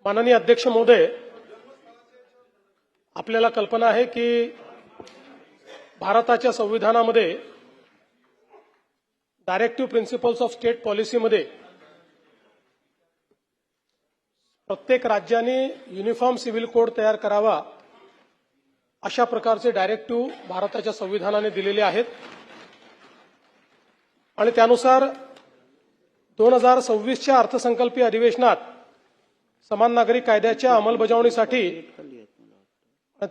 माननीय अध्यक्ष महोदय, आपल्याला कल्पना आहे की भारताच्या संविधानामध्ये डायरेक्टिव्ह प्रिन्सिपल्स ऑफ स्टेट पॉलिसीमध्ये प्रत्येक राज्याने युनिफॉर्म सिव्हिल कोड तयार करावा अशा प्रकारचे डायरेक्टिव्ह भारताच्या संविधानाने दिलेले आहेत आणि त्यानुसार 2026च्या अर्थसंकल्पीय अधिवेशनात समान नागरिक कायद्याच्या अंमलबजावणीसाठी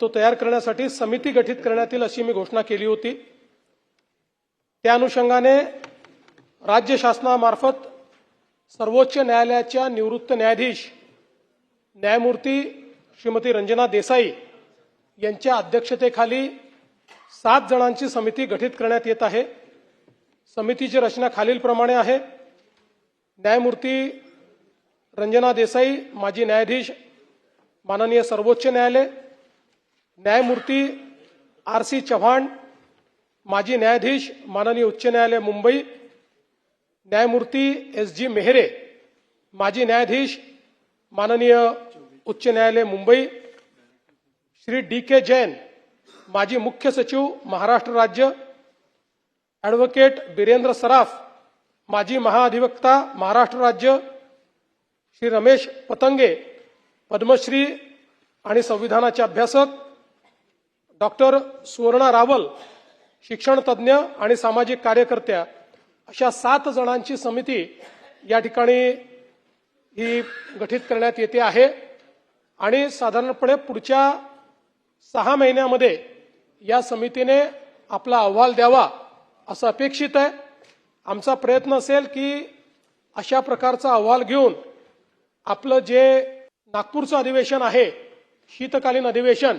तो तयार करण्यासाठी समिती गठीत करण्यात येईल अशी मी घोषणा केली होती। त्या अनुषंगाने राज्य शासनामार्फत सर्वोच्च न्यायालयाच्या निवृत्त न्यायाधीश न्यायमूर्ती श्रीमती रंजना देसाई यांच्या अध्यक्षतेखाली 7 जणांची समिती गठीत करण्यात येत आहे। समितीची रचना खालीलप्रमाणे आहे। न्यायमूर्ती रंजना देसाई, माजी न्यायाधीश माननीय सर्वोच्च न्यायालय, न्यायमूर्ती आर.सी. चव्हाण, माजी न्यायाधीश माननीय उच्च न्यायालय मुंबई, न्यायमूर्ती एस.जी. मेहरे, माजी न्यायाधीश माननीय उच्च न्यायालय मुंबई, श्री डी.के. जैन, माजी मुख्य सचिव महाराष्ट्र राज्य, ॲडव्होकेट बिरेंद्र सराफ, माजी महाअधिवक्ता महाराष्ट्र राज्य, श्री रमेश पतंगे, पद्मश्री आणि संविधानाचे अभ्यासक, डॉक्टर सुवर्णा रावल, शिक्षण तज्ज्ञ आणि सामाजिक कार्यकर्त्या, अशा 7 जणांची समिती या ठिकाणी ही गठीत करण्यात येते आहे आणि साधारणपणे पुढच्या 6 महिन्यामध्ये या समितीने आपला अहवाल द्यावा असं अपेक्षित आहे। आमचा प्रयत्न असेल की अशा प्रकारचा अहवाल घेऊन आपलं जे नागपूरचं अधिवेशन आहे, शीतकालीन अधिवेशन,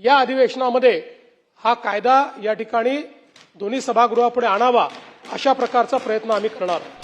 या अधिवेशनामध्ये हा कायदा या ठिकाणी दोन्ही सभागृहापुढे आणावा अशा प्रकारचा प्रयत्न आम्ही करणार आहोत।